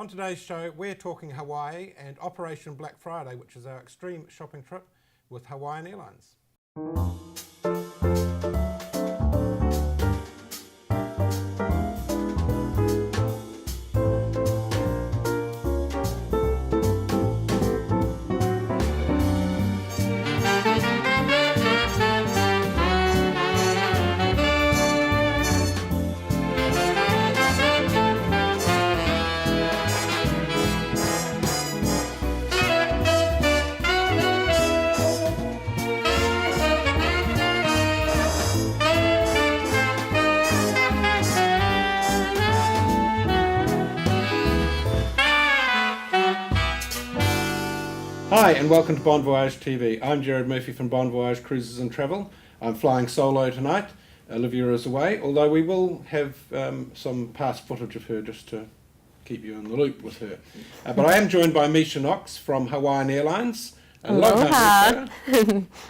on today's show, we're talking Hawaii and Operation Black Friday, which is our extreme shopping trip with Hawaiian Airlines. Hi and welcome to Voyage TV. I'm Jared Murphy from Voyage Cruises and Travel. I'm flying solo tonight. Olivia is away, although we will have some past footage of her just to keep you in the loop with her. But I am joined by Misha Knox from Hawaiian Airlines. Aloha.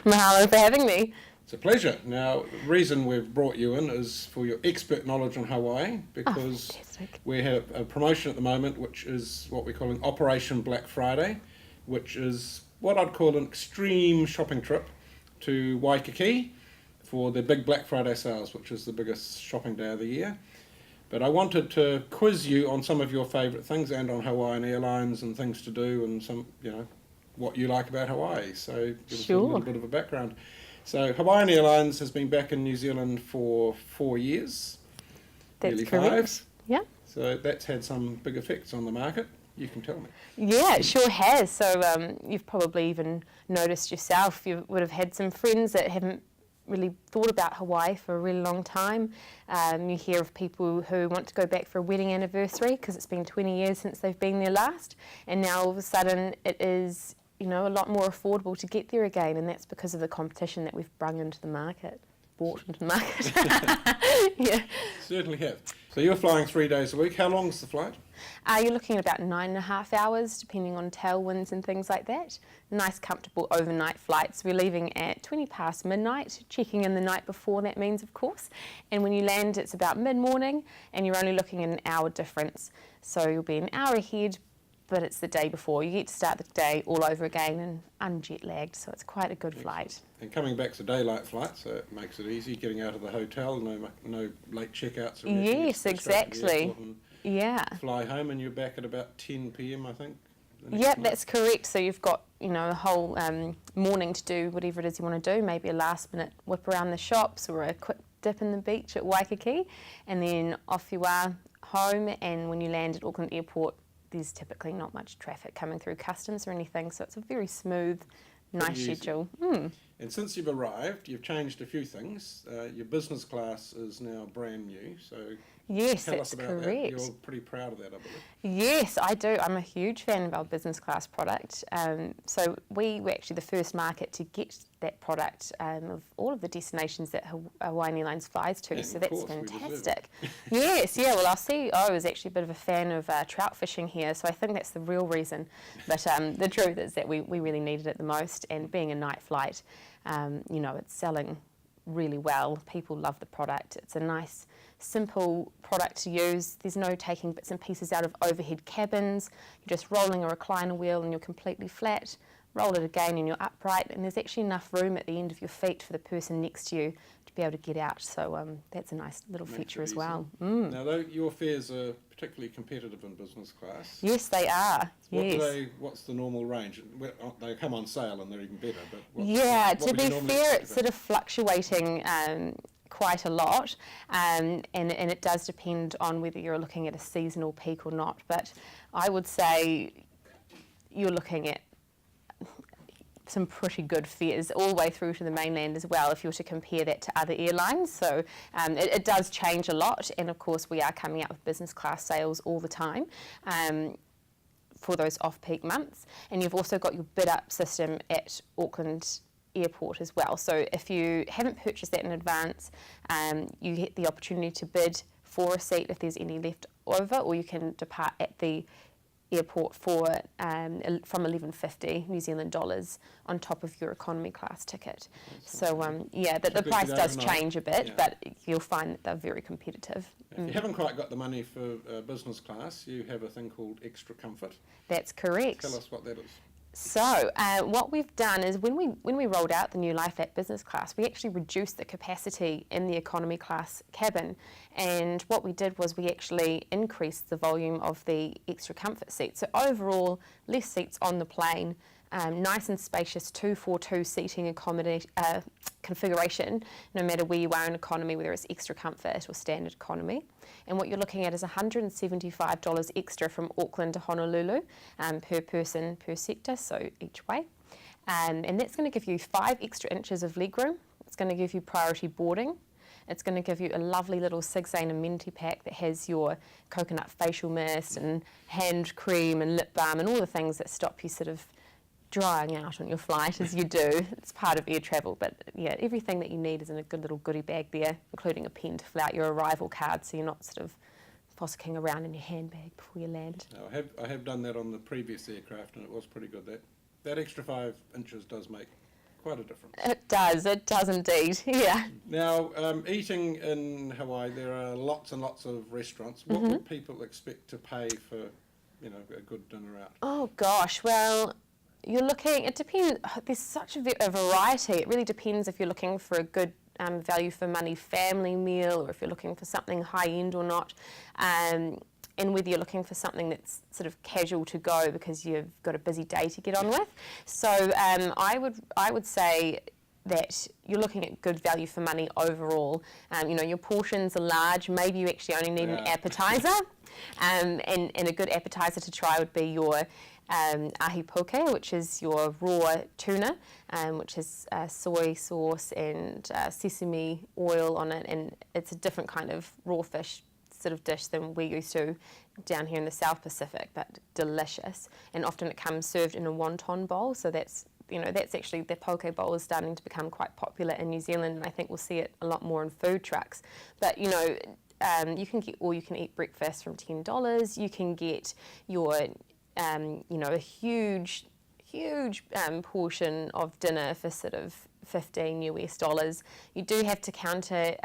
Mahalo for having me. It's a pleasure. Now, the reason we've brought you in is for your expert knowledge on Hawaii, because we have a promotion at the moment which is what we're calling Operation Black Friday, which is what I'd call an extreme shopping trip to Waikiki for the big Black Friday sales, which is the biggest shopping day of the year. But I wanted to quiz you on some of your favourite things and on Hawaiian Airlines and things to do and some, what you like about Hawaii. So give us a little bit of a background. So Hawaiian Airlines has been back in New Zealand for 4 years. That's nearly correct. 5. Yeah. So that's had some big effects on the market. You can tell me. Yeah, it sure has. So you've probably even noticed yourself, you would have had some friends that haven't really thought about Hawaii for a really long time. You hear of people who want to go back for a wedding anniversary because it's been 20 years since they've been there last, and now all of a sudden it is, a lot more affordable to get there again, and that's because of the competition that we've brought into the market. Yeah. Certainly have. So you're flying 3 days a week. How long is the flight? You're looking at about 9.5 hours, depending on tailwinds and things like that. Nice, comfortable overnight flights. We're leaving at 20 past midnight, checking in the night before, that means, of course. And when you land, it's about mid-morning, and you're only looking at an hour difference. So you'll be an hour ahead, but it's the day before. You get to start the day all over again and unjet lagged, so it's quite a good flight. And coming back's a daylight flight, so it makes it easy getting out of the hotel, no late checkouts. Yes, exactly. Yeah. Fly home, and you're back at about 10 p.m, I think. Yep, that's correct. So you've got, a whole morning to do whatever it is you want to do, maybe a last minute whip around the shops or a quick dip in the beach at Waikiki, and then off you are home, and when you land at Auckland Airport, there's typically not much traffic coming through customs or anything, so it's a very smooth, nice schedule. And since you've arrived, you've changed a few things. Your business class is now brand new, so yes, tell that's us about correct. that. You're pretty proud of that, I believe. Yes, I do. I'm a huge fan of our business class product. So we were actually the first market to get that product of all of the destinations that Hawaiian Airlines flies to, and so that's course, fantastic. Yes, yeah, well, our CEO is actually a bit of a fan of trout fishing here, so I think that's the real reason. But the truth is that we really needed it the most, and being a night flight, it's selling really well. People love the product. It's a nice, simple product to use. There's no taking bits and pieces out of overhead cabins. You're just rolling a recliner wheel and you're completely flat. Roll it again and you're upright, and there's actually enough room at the end of your feet for the person next to you to be able to get out. So that's a nice little feature as well. Now, though, your fares are particularly competitive in business class. Yes, they are. What's the normal range? Well, they come on sale and they're even better. But to be fair, it's sort of fluctuating quite a lot, and it does depend on whether you're looking at a seasonal peak or not. But I would say you're looking at some pretty good fares all the way through to the mainland as well, if you were to compare that to other airlines. So it does change a lot, and of course we are coming out with business class sales all the time for those off-peak months. And you've also got your bid-up system at Auckland Airport as well. So if you haven't purchased that in advance, you get the opportunity to bid for a seat if there's any left over, or you can depart at the airport for from $11.50 New Zealand dollars on top of your economy class ticket. So the price does change a bit, but you'll find that they're very competitive. If you haven't quite got the money for business class, you have a thing called extra comfort. That's correct. Tell us what that is. So what we've done is when we rolled out the new Life at Business Class, we actually reduced the capacity in the economy class cabin, and what we did was we actually increased the volume of the extra comfort seats. So overall, less seats on the plane, nice and spacious 2-4-2 seating configuration, no matter where you are in economy, whether it's extra comfort or standard economy. And what you're looking at is $175 extra from Auckland to Honolulu per person per sector, so each way. And that's going to give you 5 extra inches of legroom. It's going to give you priority boarding. It's going to give you a lovely little Sig-Zane amenity pack that has your coconut facial mist and hand cream and lip balm and all the things that stop you sort of drying out on your flight as you do. It's part of air travel, but yeah, everything that you need is in a good little goodie bag there, including a pen to fill out your arrival card so you're not sort of fossicking around in your handbag before you land. No, I have done that on the previous aircraft and it was pretty good. That extra 5 inches does make quite a difference. It does indeed, yeah. Now, eating in Hawaii, there are lots and lots of restaurants. What would people expect to pay for, a good dinner out? Oh gosh, well, you're looking, it depends, there's such a variety. It really depends if you're looking for a good value for money family meal or if you're looking for something high end or not. And whether you're looking for something that's sort of casual to go because you've got a busy day to get on with. So I would say that you're looking at good value for money overall. Your portions are large. Maybe you actually only need an appetizer. And a good appetizer to try would be your ahi poke, which is your raw tuna, which has soy sauce and sesame oil on it, and it's a different kind of raw fish sort of dish than we're used to down here in the South Pacific, but delicious. And often it comes served in a wonton bowl, so that's actually, the poke bowl is starting to become quite popular in New Zealand, and I think we'll see it a lot more in food trucks. But you can get all-you-can-eat breakfast from $10. You can get your a huge portion of dinner for sort of $15 US. You do have to factor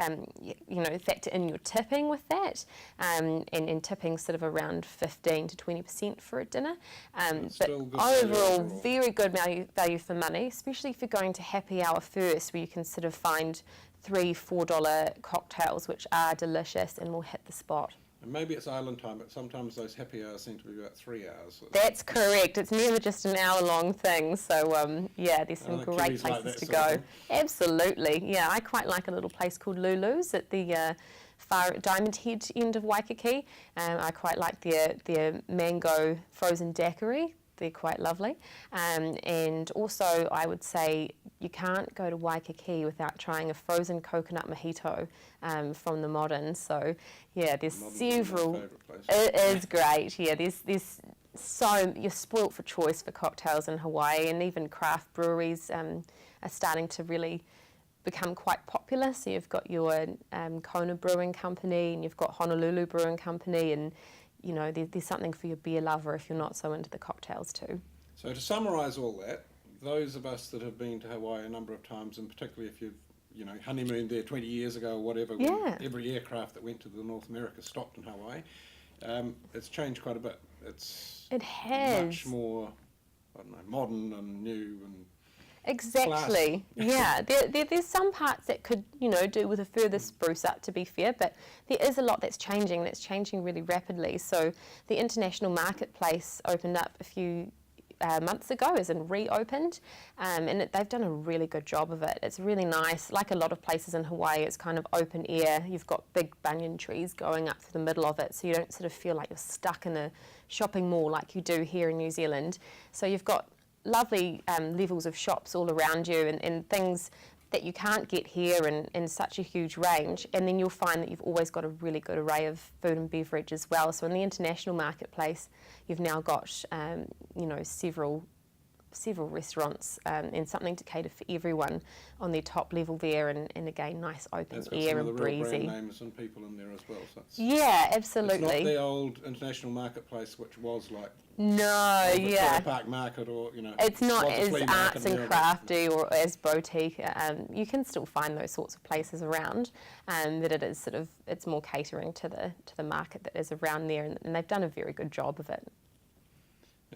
in your tipping with that, and tipping sort of around 15 to 20% for a dinner. But overall, very good value for money, especially if you're going to happy hour first, where you can sort of find $3-4 cocktails, which are delicious and will hit the spot. And maybe it's island time, but sometimes those happy hours seem to be about 3 hours. That's correct. It's never just an hour-long thing. So, there's some great places to go. Absolutely. Yeah, I quite like a little place called Lulu's at the far Diamond Head end of Waikiki. I quite like their mango frozen daiquiri. They're quite lovely. And also, I would say you can't go to Waikiki without trying a frozen coconut mojito from the Modern. So, yeah, there's several. It is great. Yeah, there's so you're spoilt for choice for cocktails in Hawaii, and even craft breweries are starting to really become quite popular. So you've got your Kona Brewing Company, and you've got Honolulu Brewing Company, and there's something for your beer lover if you're not so into the cocktails too. So to summarise all that, those of us that have been to Hawaii a number of times, and particularly if you've honeymooned there 20 years ago or whatever, when every aircraft that went to the North America stopped in Hawaii, it's changed quite a bit. It has. Much more, modern and new and exactly. Yeah, there's some parts that could, do with a further spruce up, to be fair, but there is a lot that's changing really rapidly. So the international marketplace opened up a few months ago, as in reopened, and they've done a really good job of it. It's really nice. Like a lot of places in Hawaii, it's kind of open air. You've got big banyan trees going up through the middle of it, so you don't sort of feel like you're stuck in a shopping mall like you do here in New Zealand. So you've got lovely levels of shops all around you, and things that you can't get here in such a huge range. And then you'll find that you've always got a really good array of food and beverage as well. So in the international marketplace, you've now got several several restaurants and something to cater for everyone on their top level there, and again, nice open That's got air some and of the real breezy. brand names and people in there as well. So Yeah, absolutely. It's not the old international marketplace, which was like No, Victoria Park Market, or it's not Walter as Flea arts Market and Melbourne. crafty or as boutique. You can still find those sorts of places around, but it is it's more catering to the market that is around there, and they've done a very good job of it.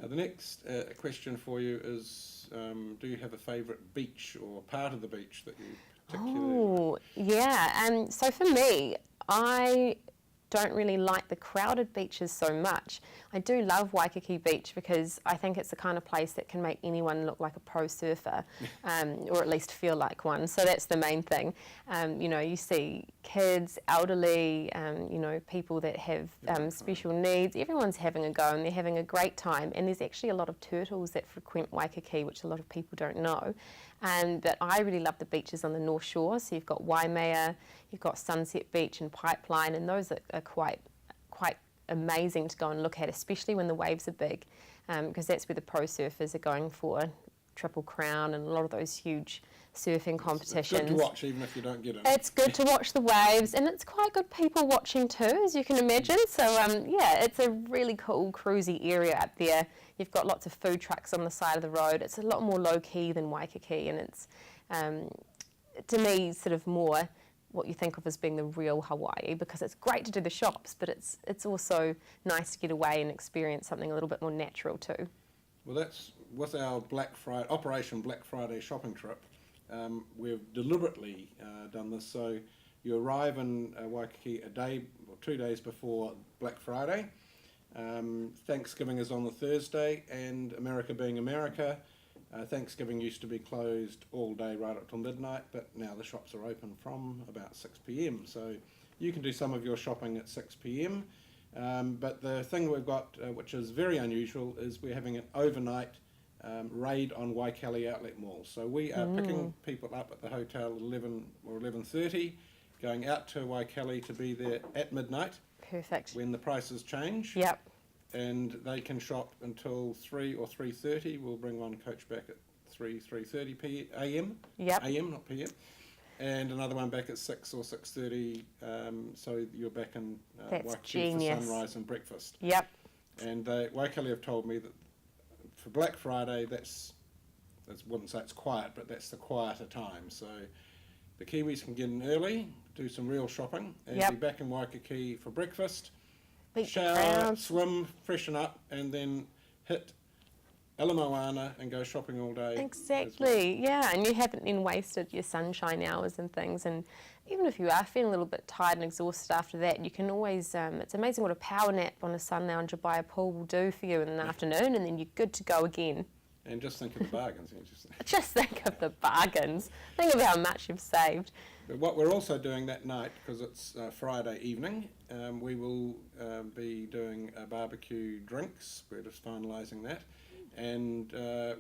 Now, the next question for you is, do you have a favourite beach or part of the beach that you particularly like? Oh, yeah. So for me, I don't really like the crowded beaches so much. I do love Waikiki Beach because I think it's the kind of place that can make anyone look like a pro surfer, or at least feel like one. So that's the main thing. You see kids, elderly, people that have special needs. Everyone's having a go and they're having a great time. And there's actually a lot of turtles that frequent Waikiki, which a lot of people don't know. But I really love the beaches on the North Shore. So you've got Waimea, you've got Sunset Beach and Pipeline, and those are quite amazing to go and look at, especially when the waves are big, because that's where the pro surfers are going for Triple Crown and a lot of those huge surfing competitions. It's good to watch even if you don't get it. It's good to watch the waves, and it's quite good people watching too, as you can imagine. So it's a really cool cruisy area up there. You've got lots of food trucks on the side of the road. It's a lot more low-key than Waikiki, and it's, to me, sort of more what you think of as being the real Hawaii, because it's great to do the shops, but it's also nice to get away and experience something a little bit more natural too. Well, that's with our Operation Black Friday shopping trip. We've deliberately done this, so you arrive in Waikiki a day or 2 days before Black Friday. Thanksgiving is on the Thursday, and America being America, Thanksgiving used to be closed all day right up till midnight, but now the shops are open from about 6 p.m. So you can do some of your shopping at 6 p.m. But the thing we've got, which is very unusual, is we're having an overnight raid on Waikele Outlet Mall. So we are picking people up at the hotel at 11 or 11:30, going out to Waikele to be there at midnight. Perfect. When the prices change. Yep. And they can shop until 3 or 3:30. We'll bring one coach back at 3:30 a.m. Yep. A.m., not p.m. And another one back at 6 or 6:30. So you're back in Waikiki for sunrise and breakfast. Yep. And Waikele have told me that for Black Friday, I wouldn't say it's quiet, but that's the quieter time. So the Kiwis can get in early, do some real shopping, and be back in Waikiki for breakfast. Shower, swim, freshen up, and then hit Ala Moana and go shopping all day. Exactly, yeah, and you haven't then wasted your sunshine hours and things, and even if you are feeling a little bit tired and exhausted after that, you can always, it's amazing what a power nap on a sun lounge or by a pool will do for you in the afternoon, and then you're good to go again. And just think of the bargains. Just think of the bargains. Think of how much you've saved. But what we're also doing that night, because it's Friday evening, we will be doing barbecue drinks. We're just finalising that. And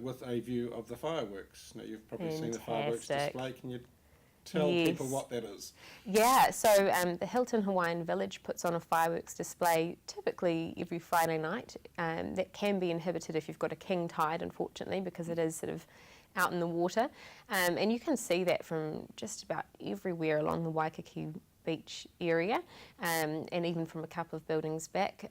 with a view of the fireworks. Now, you've probably seen the fireworks display. Can you tell people what that is? Yeah, so the Hilton Hawaiian Village puts on a fireworks display typically every Friday night. That can be inhibited if you've got a king tide, unfortunately, because it is sort of out in the water. And you can see that from just about everywhere along the Waikiki Beach area, and even from a couple of buildings back.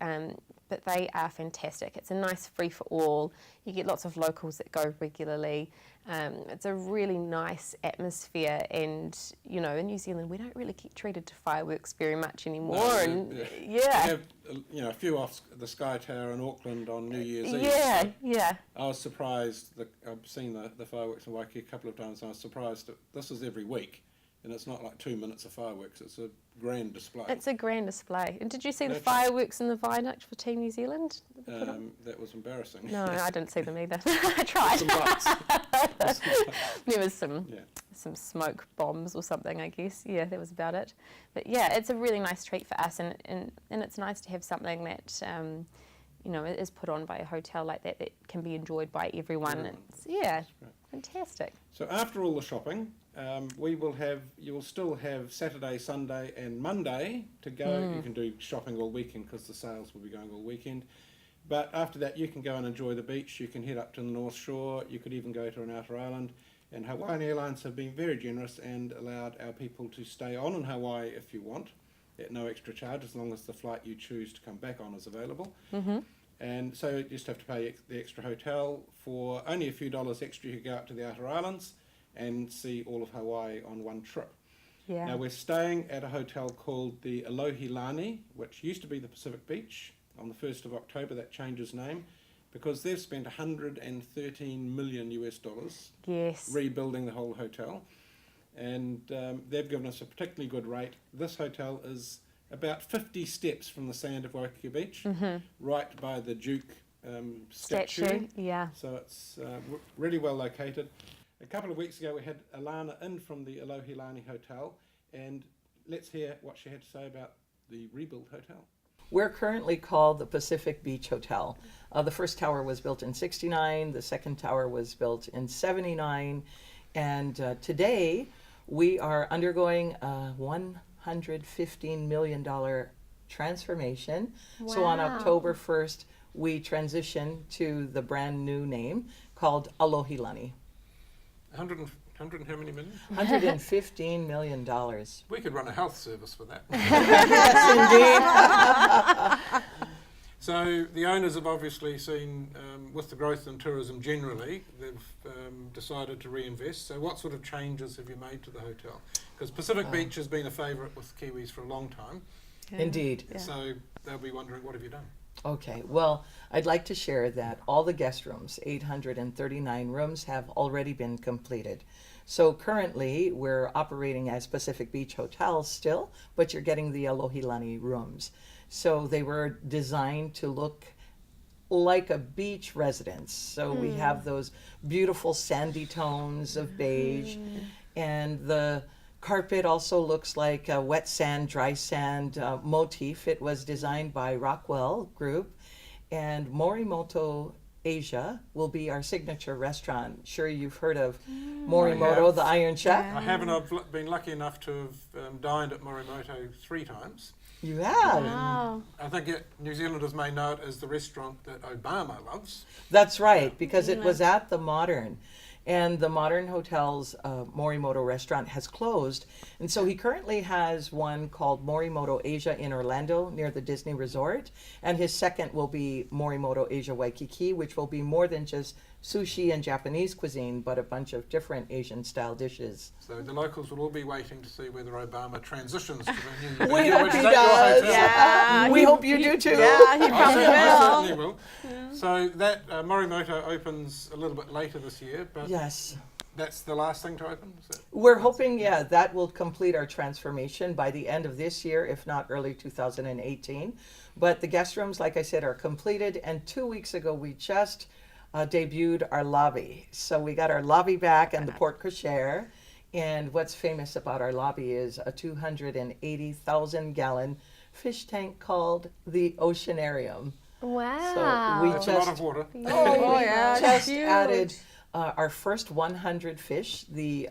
But they are fantastic. It's a nice free for all. You get lots of locals that go regularly. It's a really nice atmosphere, and in New Zealand we don't really get treated to fireworks very much anymore. No, we have a few off the Sky Tower in Auckland on New Year's Eve. Yeah. I was surprised. I've seen the fireworks in Waikiki a couple of times, and I was surprised that this is every week. And it's not like 2 minutes of fireworks, it's a grand display. It's a grand display. And did you see the fireworks in the viaduct for Team New Zealand? That was embarrassing. No, I didn't see them either. I tried. There was some smoke bombs or something, I guess. Yeah, that was about it. But yeah, it's a really nice treat for us, and it's nice to have something that is put on by a hotel like that can be enjoyed by everyone. It's, fantastic. So after all the shopping, you will still have Saturday, Sunday and Monday to go. You can do shopping all weekend because the sales will be going all weekend. But after that, you can go and enjoy the beach. You can head up to the North Shore. You could even go to an outer island. And Hawaiian Airlines have been very generous and allowed our people to stay on in Hawaii if you want, at no extra charge, as long as the flight you choose to come back on is available. Mm-hmm. And so you just have to pay the extra hotel. For only a few dollars extra, you could go up to the outer islands and see all of Hawaii on one trip. Yeah. Now, we're staying at a hotel called the Aloha Lani, which used to be the Pacific Beach. On the 1st of October, that changes name, because they've spent $113 million Yes. rebuilding the whole hotel. And they've given us a particularly good rate. This hotel is about 50 steps from the sand of Waikiki Beach, right by the Duke statue. Yeah. So it's really well located. A couple of weeks ago, we had Alana in from the Aloha Lani Hotel, and let's hear what she had to say about the rebuilt hotel. We're currently called the Pacific Beach Hotel. The first tower was built in '69, the second tower was built in '79, and today we are undergoing a $115 million transformation. So on Wow. October 1st, we transition to the brand new name called Aloha Lani. 100 and how many million? $115 million. We could run a health service for that. Yes, indeed. So the owners have obviously seen, with the growth in tourism generally, they've decided to reinvest. So what sort of changes have you made to the hotel? Because Pacific Beach has been a favourite with Kiwis for a long time. Indeed. Yeah. So they'll be wondering, what have you done? Okay, well, I'd like to share that all the guest rooms, 839 rooms, have already been completed. So currently, we're operating as Pacific Beach Hotels still, but you're getting the Aloha Lani rooms. So they were designed to look like a beach residence. So we have those beautiful sandy tones of beige, and the carpet also looks like a wet sand, dry sand motif. It was designed by Rockwell Group, and Morimoto Asia will be our signature restaurant. Sure, you've heard of Morimoto, the Iron Chef? I haven't. I've been lucky enough to have dined at Morimoto 3 times. You have? Wow. I think New Zealanders may know it as the restaurant that Obama loves. That's right, because it was at the Modern. And the Modern Hotel's Morimoto restaurant has closed. And so he currently has one called Morimoto Asia in Orlando near the Disney Resort. And his second will be Morimoto Asia Waikiki, which will be more than just sushi and Japanese cuisine, but a bunch of different Asian style dishes. So the locals will all be waiting to see whether Obama transitions to the new We venue, hope which he is at your does. hotel. Yeah. We hope you do too. Yeah, he I probably certainly will. will. So that Morimoto opens a little bit later this year, but Yes. that's the last thing to open? Is that? We're hoping, yeah, that will complete our transformation by the end of this year, if not early 2018. But the guest rooms, like I said, are completed. And 2 weeks ago, we just debuted our lobby. So we got our lobby back and the porte cochere. And what's famous about our lobby is a 280,000 gallon fish tank called the Oceanarium. Wow. So we That's just a lot of water. Oh, yeah, it's just huge. added our first 100 fish, the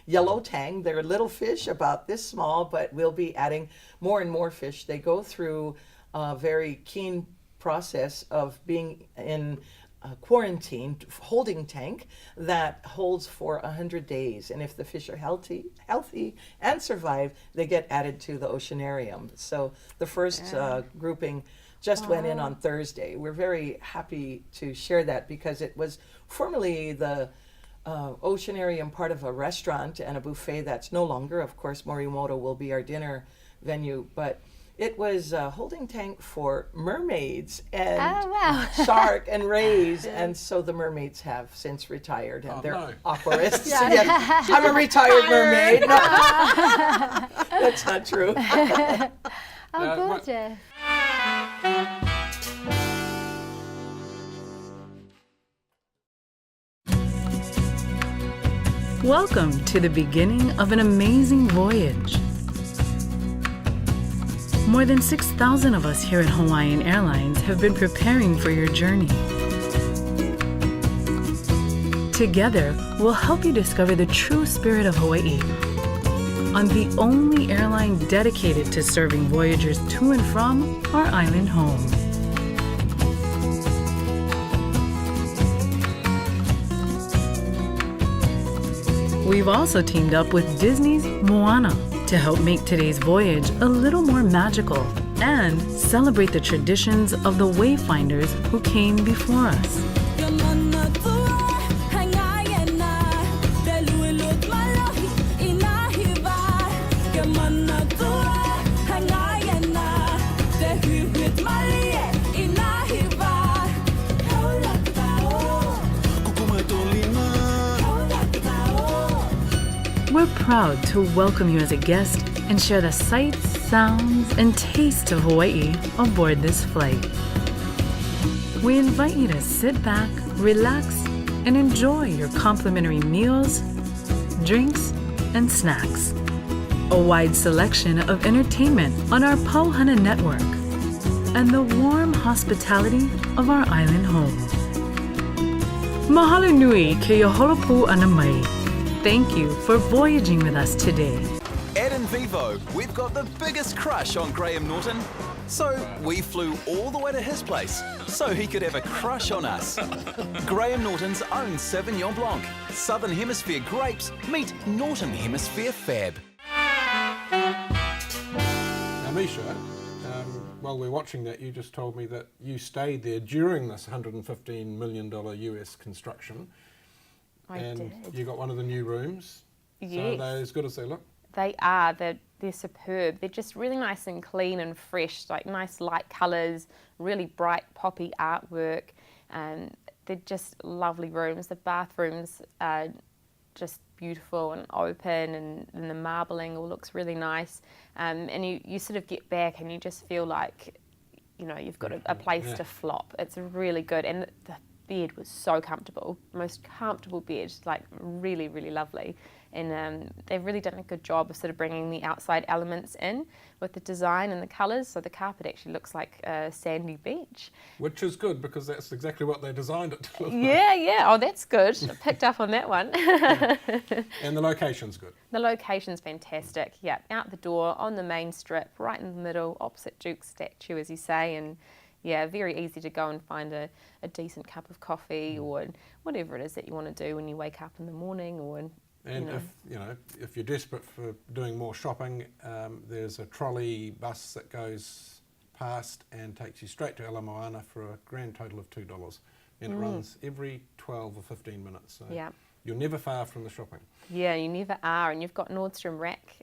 yellow tang. They're little fish about this small, but we'll be adding more and more fish. They go through a very keen process of being in a quarantined holding tank that holds for 100 days. And if the fish are healthy and survive, they get added to the Oceanarium. So the first grouping just went in on Thursday. We're very happy to share that because it was formerly the Oceanarium part of a restaurant and a buffet that's no longer. Of course, Morimoto will be our dinner venue, but it was a holding tank for mermaids and shark and rays, and so the mermaids have since retired and they're aquarists. Yes, I'm a retired mermaid. No, that's not true. Gorgeous. Welcome to the beginning of an amazing voyage. More than 6,000 of us here at Hawaiian Airlines have been preparing for your journey. Together, we'll help you discover the true spirit of Hawaii on the only airline dedicated to serving voyagers to and from our island home. We've also teamed up with Disney's Moana to help make today's voyage a little more magical and celebrate the traditions of the wayfinders who came before us. We're proud to welcome you as a guest and share the sights, sounds, and tastes of Hawaii aboard this flight. We invite you to sit back, relax, and enjoy your complimentary meals, drinks, and snacks. A wide selection of entertainment on our Pauhana network, and the warm hospitality of our island home. Mahalo nui ke holopū ana mai. Thank you for voyaging with us today. At In Vivo, we've got the biggest crush on Graham Norton. So we flew all the way to his place so he could have a crush on us. Graham Norton's own Sauvignon Blanc. Southern Hemisphere grapes meet Northern Hemisphere fab. Now, Misha, while we're watching that, you just told me that you stayed there during this $115 million US construction. I and did. you got one of the new rooms. Yes. So they're as good as they look. They are. They're superb. They're just really nice and clean and fresh, like nice light colours, really bright poppy artwork. They're just lovely rooms. The bathrooms are just beautiful and open, and the marbling all looks really nice. And you sort of get back and you just feel like, you know, you've got a place to flop. It's really good. And the bed was so comfortable, most comfortable bed, like really, really lovely. And they've really done a good job of sort of bringing the outside elements in with the design and the colours. So the carpet actually looks like a sandy beach. Which is good because that's exactly what they designed it to look like. Yeah. Oh, that's good. I picked up on that one. And the location's good. The location's fantastic. Yeah, out the door, on the main strip, right in the middle, opposite Duke's statue, as you say. And yeah, very easy to go and find a decent cup of coffee or whatever it is that you want to do when you wake up in the morning. And if you're desperate for doing more shopping, there's a trolley bus that goes past and takes you straight to Ala Moana for a grand total of $2. And it runs every 12 or 15 minutes. So Yeah. you're never far from the shopping. Yeah, you never are. And you've got Nordstrom Rack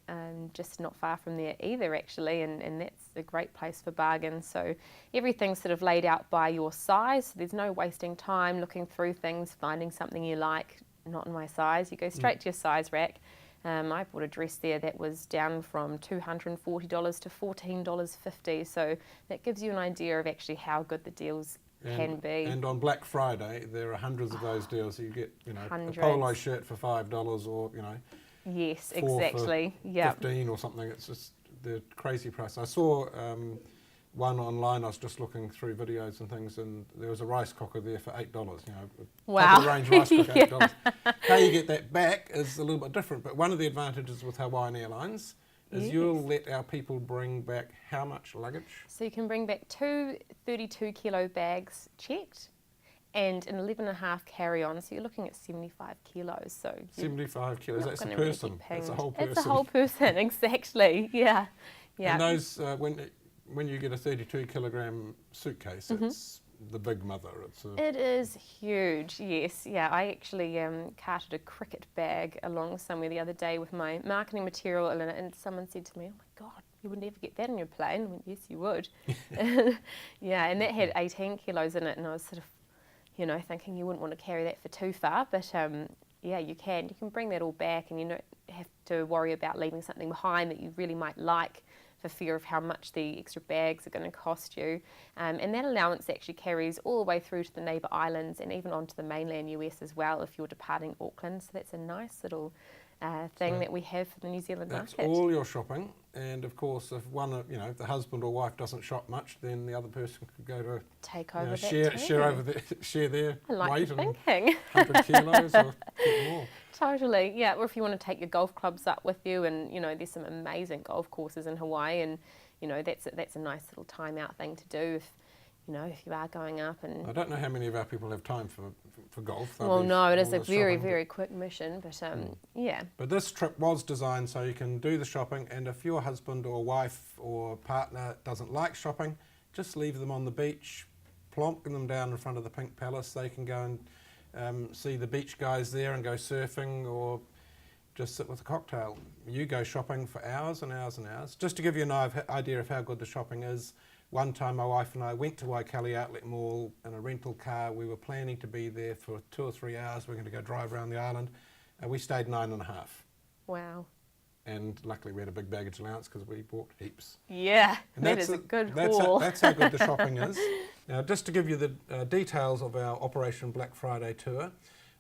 just not far from there either, actually. And that's a great place for bargains. So everything's sort of laid out by your size. So there's no wasting time looking through things, finding something you like. Not in my size. You go straight to your size rack. I bought a dress there that was down from $240 to $14.50. So that gives you an idea of actually how good the deals can be. And on Black Friday, there are hundreds of those deals. You get, Hundreds. a polo shirt for $5 or, Yes, four exactly. for Yeah. 15 or something. It's just the crazy price. I saw one online. I was just looking through videos and things, and there was a rice cooker there for $8. Wow. Top of the range rice cooker, $8. How you get that back is a little bit different. But one of the advantages with Hawaiian Airlines is you'll let our people bring back how much luggage? So you can bring back two 32-kilo bags checked and an 11.5 carry-on. So you're looking at 75 kilos. So 75 kilos. not That's a gonna really person. get That's a pinged. whole person. It's a whole person, exactly. Yeah. And those when you get a 32-kilogram suitcase, it's the big mother. It is huge, yes. Yeah, I actually carted a cricket bag along somewhere the other day with my marketing material in it, and someone said to me, "Oh my God, you would never get that on your plane." I went, "Yes, you would." Yeah, and that had 18 kilos in it, and I was sort of, thinking you wouldn't want to carry that for too far, but yeah, you can. You can bring that all back, and you don't have to worry about leaving something behind that you really might like, for fear of how much the extra bags are going to cost you. And that allowance actually carries all the way through to the neighbour islands and even onto the mainland US as well if you're departing Auckland. So that's a nice little thing that we have for the New Zealand that's market. all your shopping. And of course, if if the husband or wife doesn't shop much, then the other person could go to Take over that share their I like weight your and thinking. 100 kilos or get more. Totally, yeah. Or if you want to take your golf clubs up with you, and there's some amazing golf courses in Hawaii, and that's a nice little time out thing to do if if you are going up and... I don't know how many of our people have time for golf. They'll Well, be no, it is all a the very, shopping. very quick mission, but yeah. But this trip was designed so you can do the shopping, and if your husband or wife or partner doesn't like shopping, just leave them on the beach, plonk them down in front of the Pink Palace. They can go and see the beach guys there and go surfing, or just sit with a cocktail. You go shopping for hours and hours and hours. Just to give you an idea of how good the shopping is, one time my wife and I went to Waikele Outlet Mall in a rental car. We were planning to be there for 2 or 3 hours. We're going to go drive around the island, and we stayed 9.5. Wow. And luckily we had a big baggage allowance because we bought heaps. Yeah, And that is a good haul. That's how good the shopping is. Now, just to give you the details of our Operation Black Friday tour,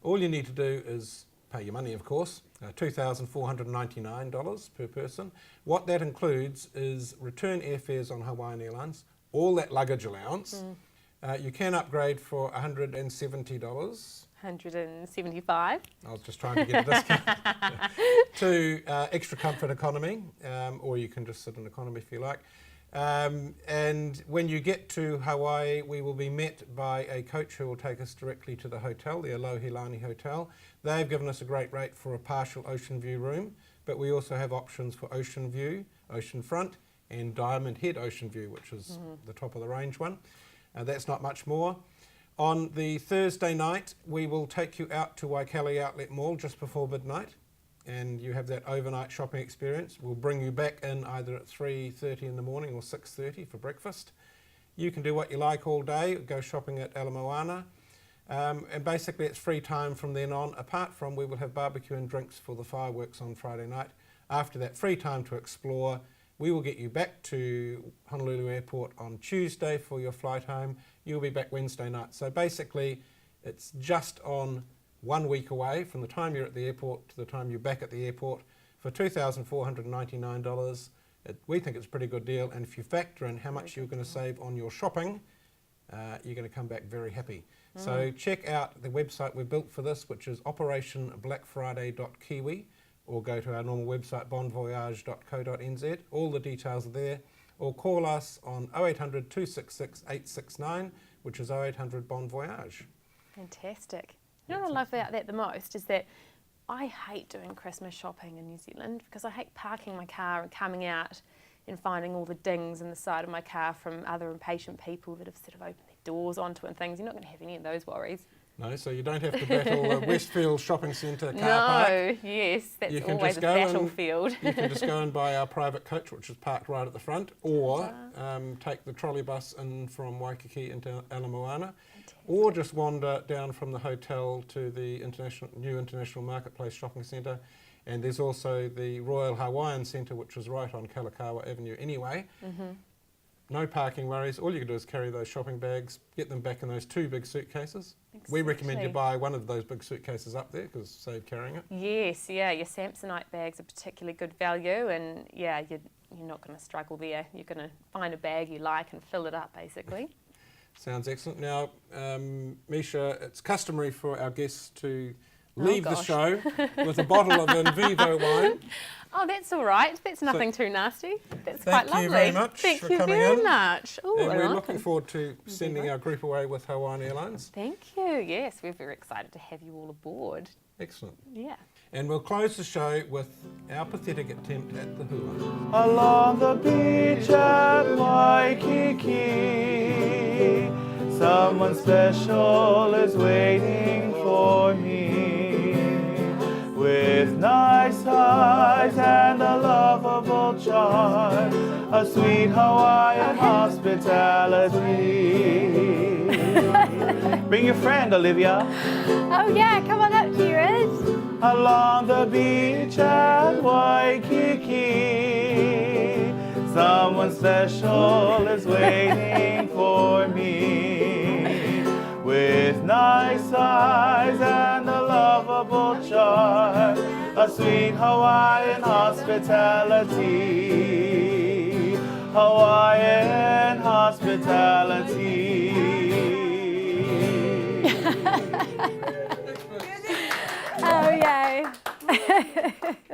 all you need to do is pay your money, of course, $2,499 per person. What that includes is return airfares on Hawaiian Airlines, all that luggage allowance. You can upgrade for $170. 175. I was just trying to get a discount. To extra comfort economy, or you can just sit in economy if you like. And when you get to Hawaii, we will be met by a coach who will take us directly to the hotel, the Aloha Lani Hotel. They've given us a great rate for a partial ocean view room, but we also have options for ocean view, ocean front, and Diamond Head ocean view, which is the top of the range one. That's not much more. On the Thursday night, we will take you out to Waikele Outlet Mall just before midnight, and you have that overnight shopping experience. We'll bring you back in either at 3:30 in the morning or 6:30 for breakfast. You can do what you like all day, go shopping at Ala Moana, and basically it's free time from then on, apart from we will have barbecue and drinks for the fireworks on Friday night. After that free time to explore, we will get you back to Honolulu Airport on Tuesday for your flight home. You'll be back Wednesday night. So basically, it's just on 1 week away from the time you're at the airport to the time you're back at the airport for $2,499. We think it's a pretty good deal, and if you factor in how much you're going to save on your shopping, you're going to come back very happy. So check out the website we built for this, which is operationblackfriday.kiwi, or go to our normal website, bonvoyage.co.nz. All the details are there. Or call us on 0800 266 869, which is 0800 Bon Voyage. Fantastic. You know what I love about that the most is that I hate doing Christmas shopping in New Zealand because I hate parking my car and coming out and finding all the dings in the side of my car from other impatient people that have sort of opened their doors onto it and things. You're not going to have any of those worries. No, so you don't have to battle the Westfield Shopping Centre car park. No, yes, that's You can always just a go and- battlefield. You can just go and buy our private coach, which is parked right at the front, or take the trolley bus in from Waikiki into Ala Moana, or just wander down from the hotel to the new International Marketplace Shopping Centre. And there's also the Royal Hawaiian Centre, which is right on Kalakaua Avenue anyway. No parking worries. All you can do is carry those shopping bags, get them back in those 2 big suitcases. We recommend you buy one of those big suitcases up there because save carrying it. Yes, yeah, your Samsonite bags are particularly good value, and yeah, you're not going to struggle there. You're going to find a bag you like and fill it up, basically. Sounds excellent. Now, Misha, it's customary for our guests to leave the show with a bottle of in vivo wine. Oh, that's all right. That's nothing too nasty. That's Thank quite lovely. you very much Thank for you coming very in. much. Ooh, And we're Aloha. looking forward to sending our group away with Hawaiian Airlines. Thank you. Yes, we're very excited to have you all aboard. Excellent. Yeah. And we'll close the show with our pathetic attempt at the hula. Along the beach at Waikiki, someone special is waiting for me. With nice eyes and a lovable charm, a sweet Hawaiian hospitality. Bring your friend, Olivia. Oh yeah, come on up here, Ed. Along the beach at Waikiki, someone special is waiting for me. With nice eyes and a lovable charm, a sweet Hawaiian hospitality. Hawaiian hospitality. Oh yay.